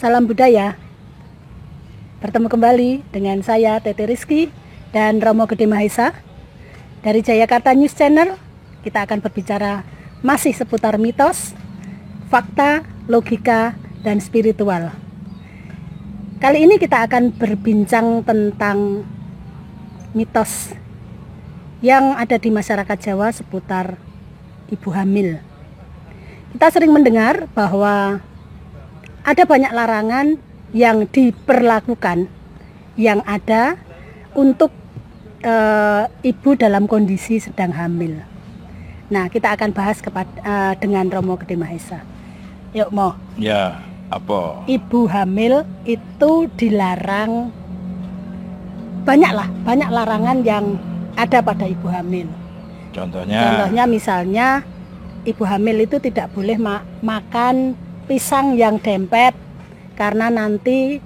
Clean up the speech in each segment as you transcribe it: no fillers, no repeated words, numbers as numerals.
Salam budaya. Bertemu kembali dengan saya Tete Rizky dan Romo Gede Mahesa dari Jayakarta News Channel. Kita akan berbicara masih seputar mitos, fakta, logika, dan spiritual. Kali ini kita akan berbincang tentang mitos yang ada di masyarakat Jawa seputar ibu hamil. Kita sering mendengar bahwa ada banyak larangan yang diperlakukan yang ada untuk ibu dalam kondisi sedang hamil. Nah, kita akan bahas dengan Romo Gede Mahesa. Yuk, Mo. Ya, apa? Ibu hamil itu dilarang, banyak larangan yang ada pada ibu hamil. Contohnya misalnya ibu hamil itu tidak boleh makan pisang yang dempet karena nanti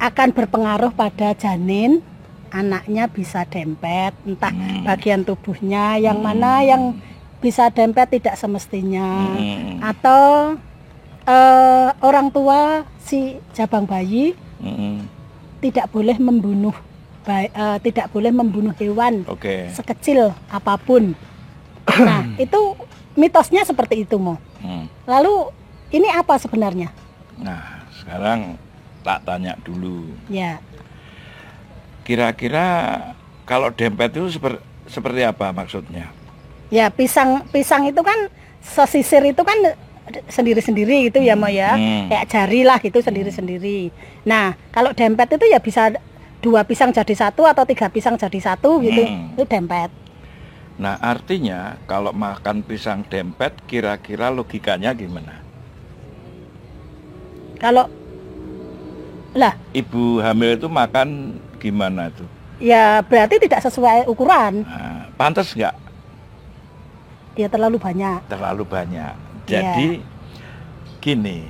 akan berpengaruh pada janin, anaknya bisa dempet, entah bagian tubuhnya yang mana yang bisa dempet tidak semestinya, atau orang tua si jabang bayi tidak boleh membunuh hewan sekecil apapun. Nah, itu mitosnya seperti itu, Mo. Lalu ini apa sebenarnya? Nah, sekarang tak tanya dulu. Ya. Kira-kira kalau dempet itu seperti apa maksudnya? Ya, pisang itu kan sesisir itu kan sendiri-sendiri gitu ya, Mo ya. Kayak jari lah gitu sendiri-sendiri. Nah, kalau dempet itu ya bisa 2 pisang jadi 1 atau 3 pisang jadi 1 gitu. Itu dempet. Nah, artinya kalau makan pisang dempet kira-kira logikanya gimana? Kalau ibu hamil itu makan gimana itu? Ya berarti tidak sesuai ukuran. Nah, pantas nggak? Ya terlalu banyak. Terlalu banyak. Jadi gini,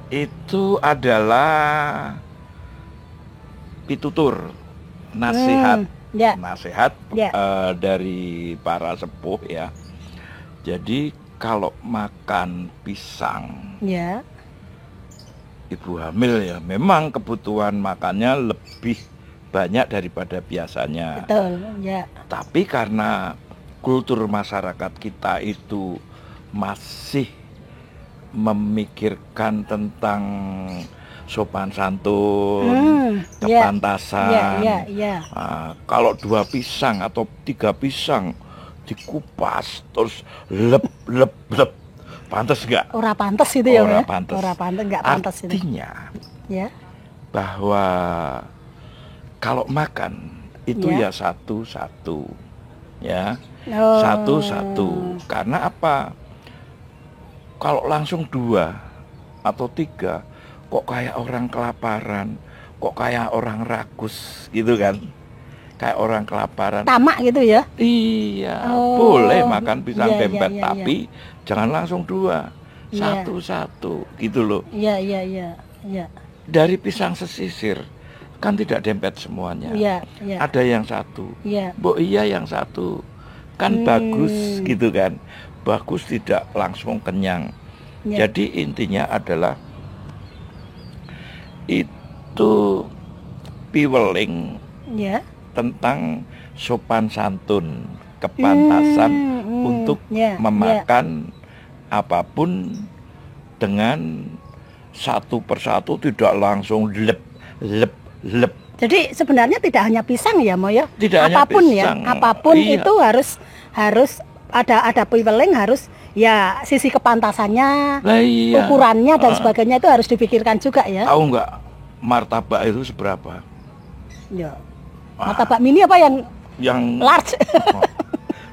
itu adalah pitutur, nasihat. Nasihat dari para sepuh ya. Jadi kalau makan pisang, ibu hamil ya memang kebutuhan makannya lebih banyak daripada biasanya. Betul, ya. Tapi karena kultur masyarakat kita itu masih memikirkan tentang sopan santun, kepantasan. Kalau 2 pisang atau 3 pisang dikupas terus lep, pantas nggak? Ora pantas itu ya. Ora pantas. Nggak pantas itu. Artinya bahwa kalau makan itu ya satu-satu, ya satu-satu. Karena apa? Kalau langsung 2 atau 3 kok kayak orang kelaparan, kok kayak orang rakus gitu kan, kayak orang kelaparan, tamak gitu ya. Iya, boleh makan pisang dempet, tapi jangan langsung 2, satu-satu gitu loh. Iya. Dari pisang sesisir kan tidak dempet semuanya. Ada yang 1, yang 1 kan bagus gitu kan, bagus tidak langsung kenyang. Jadi intinya adalah itu piweling tentang sopan santun, kepantasan untuk memakan apapun dengan satu persatu, tidak langsung lep. Jadi sebenarnya tidak hanya pisang ya, Mo ya. Tidak apapun hanya pisang. Apapun itu harus ada piweling, harus ya sisi kepantasannya, ukurannya dan sebagainya itu harus dipikirkan juga ya. Tahu nggak martabak itu seberapa? Ya. Martabak mini apa yang large?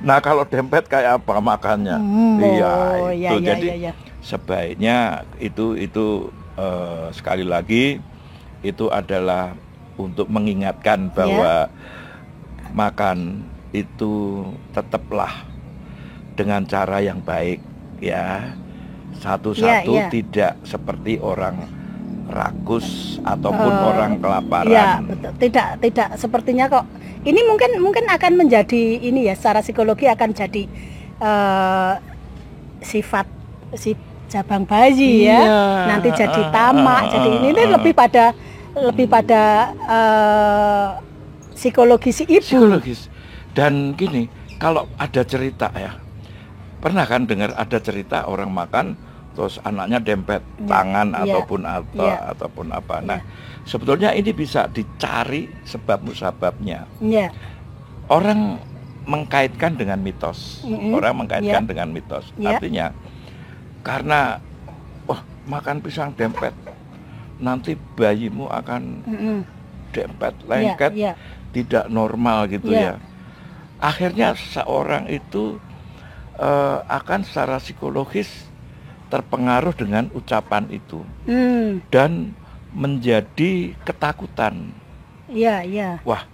Nah, kalau dempet kayak apa makannya? Jadi sebaiknya itu sekali lagi itu adalah untuk mengingatkan bahwa makan itu tetaplah dengan cara yang baik ya, satu-satu, tidak seperti orang rakus ataupun orang kelaparan. Ya, betul. Tidak sepertinya kok. Ini mungkin akan menjadi ini ya, secara psikologi akan jadi sifat jabang bayi ya, nanti jadi tamak, jadi ini lebih pada psikologi si ibu. Psikologis. Dan gini, kalau ada cerita ya, pernah kan dengar ada cerita orang makan terus anaknya dempet tangan ataupun apa. Nah, sebetulnya ini bisa dicari sebab musababnya. Orang mengkaitkan dengan mitos. Orang mengkaitkan dengan mitos. Artinya karena makan pisang dempet nanti bayimu akan dempet, lengket, tidak normal gitu ya. Akhirnya seorang itu akan secara psikologis terpengaruh dengan ucapan itu dan menjadi ketakutan. Wah,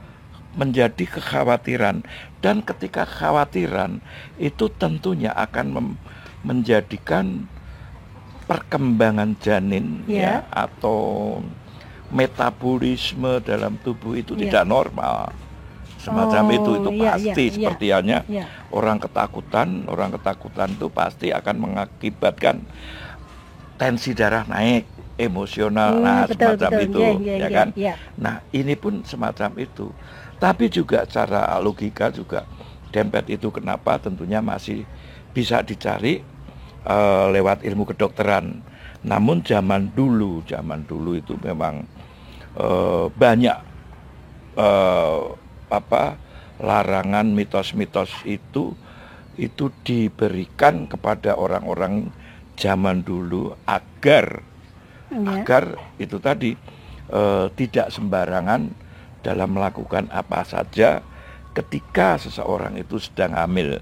menjadi kekhawatiran, dan ketika kekhawatiran itu tentunya akan menjadikan perkembangan janin ya atau metabolisme dalam tubuh itu tidak normal. Semacam itu pasti seperti halnya orang ketakutan itu pasti akan mengakibatkan tensi darah naik, emosional, semacam itu ya kan. Nah, ini pun semacam itu. Tapi juga secara logika juga dempet itu kenapa tentunya masih bisa dicari lewat ilmu kedokteran. Namun zaman dulu itu memang banyak larangan, mitos-mitos itu diberikan kepada orang-orang zaman dulu agar itu tadi tidak sembarangan dalam melakukan apa saja ketika seseorang itu sedang hamil,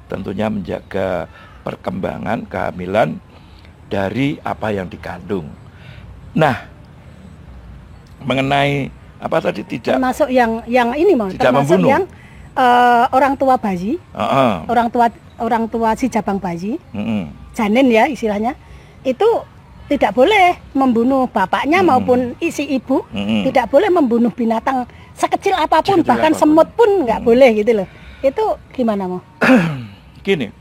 tentunya menjaga perkembangan kehamilan dari apa yang dikandung. Nah, mengenai apa tadi tidak termasuk yang ini tidak termasuk membunuh. Yang orang tua bayi, orang tua si jabang bayi, janin ya istilahnya, itu tidak boleh membunuh bapaknya maupun isi ibu, tidak boleh membunuh binatang sekecil apapun, bahkan semut pun nggak boleh gitu loh. Itu gimana Mo? Gini,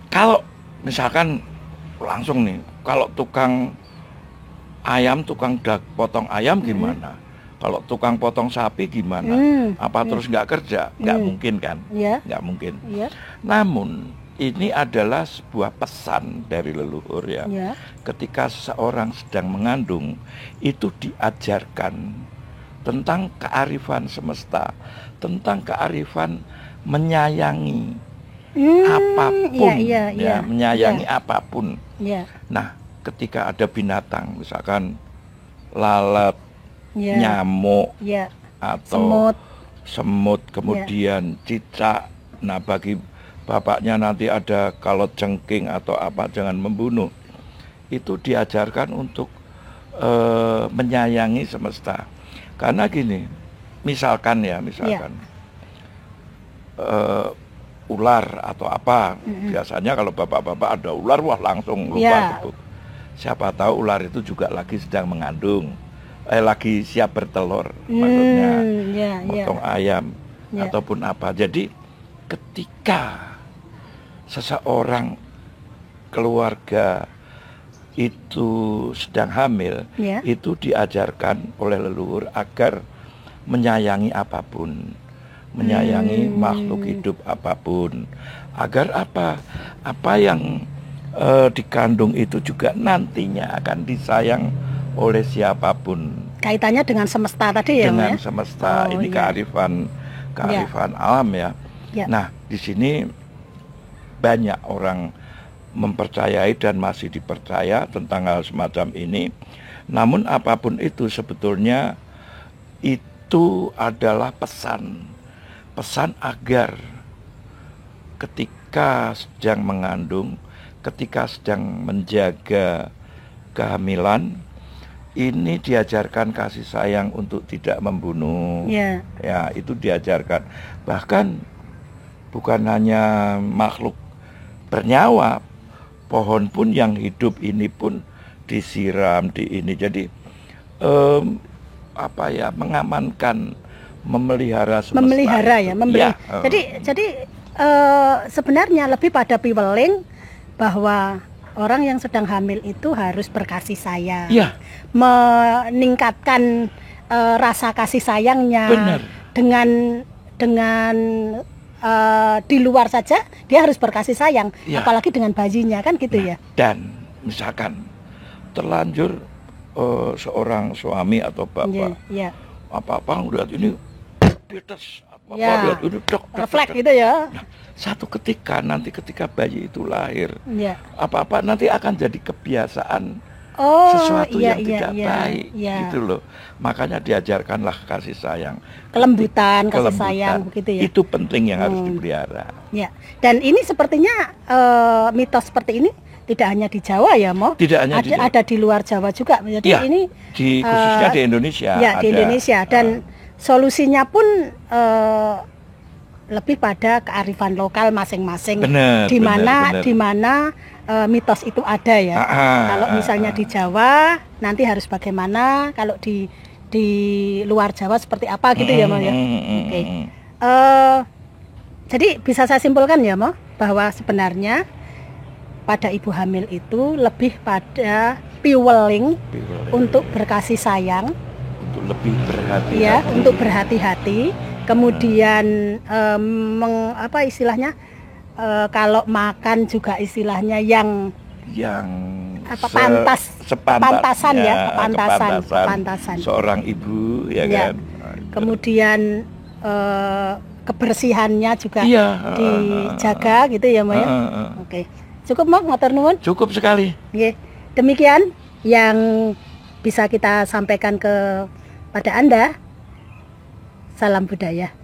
kalau misalkan langsung nih, kalau tukang potong ayam gimana? Kalau tukang potong sapi gimana? Apa terus nggak kerja? Nggak mungkin kan? Nggak mungkin. Namun ini adalah sebuah pesan dari leluhur ya. Ketika seseorang sedang mengandung, itu diajarkan tentang kearifan semesta, tentang kearifan menyayangi apapun, menyayangi apapun. Nah, ketika ada binatang, misalkan lalat, nyamuk, atau semut, kemudian cicak. Nah, bagi bapaknya nanti ada kalau jengking atau apa, jangan membunuh. Itu diajarkan untuk menyayangi semesta. Karena gini, misalkan ular atau apa, biasanya kalau bapak-bapak ada ular, wah langsung lupa gebuk. Siapa tahu ular itu juga lagi sedang mengandung, lagi siap bertelur, maksudnya potong ayam ataupun apa. Jadi ketika seseorang keluarga itu sedang hamil, itu diajarkan oleh leluhur agar menyayangi apapun, menyayangi makhluk hidup apapun, agar apa yang dikandung itu juga nantinya akan disayang oleh siapapun. Kaitannya dengan semesta tadi ya? Dengan semesta, ini kearifan alam ya. Nah, di sini banyak orang mempercayai dan masih dipercaya tentang hal semacam ini. Namun apapun itu sebetulnya itu adalah pesan agar ketika sedang mengandung, ketika sedang menjaga kehamilan, ini diajarkan kasih sayang untuk tidak membunuh. Ya, itu diajarkan. Bahkan bukan hanya makhluk bernyawa, pohon pun yang hidup ini pun disiram di ini. Jadi mengamankan, memelihara semesta. Memelihara itu. Memberi. Jadi sebenarnya lebih pada piweling bahwa orang yang sedang hamil itu harus berkasih sayang, ya. Meningkatkan rasa kasih sayangnya. Benar. Dengan di luar saja dia harus berkasih sayang, ya. Apalagi dengan bayinya kan gitu, ya. Dan misalkan terlanjur seorang suami atau bapak, apa-apa ngeliat ini pites, apa-apa lihat ini refleks gitu ya. Nah, satu ketika bayi itu lahir, apa-apa nanti akan jadi kebiasaan, sesuatu yang tidak baik, gitu loh. Makanya diajarkanlah kasih sayang, kelembutan, kasih sayang, begitu ya. Itu penting yang harus dipelihara. Ya. Dan ini sepertinya mitos seperti ini tidak hanya di Jawa ya, Mo? Tidak hanya ada di luar Jawa juga. Jadi ini khususnya di Indonesia. Ya, di Indonesia. Dan solusinya pun lebih pada kearifan lokal masing-masing. Di mana mitos itu ada ya. Kalau misalnya di Jawa nanti harus bagaimana, kalau di luar Jawa seperti apa gitu ya, Mo ya. Oke. Jadi bisa saya simpulkan ya, Mo, bahwa sebenarnya pada ibu hamil itu lebih pada piweling untuk berkasih sayang, untuk lebih berhati-hati, ya, untuk berhati-hati. Kemudian istilahnya kalau makan juga istilahnya yang kepantasan seorang ibu ya, kan. Kemudian kebersihannya juga dijaga gitu ya, Mo ya. Oke. Cukup, Mo, matur nuwun. Cukup sekali. Demikian yang bisa kita sampaikan kepada Anda. Salam budaya.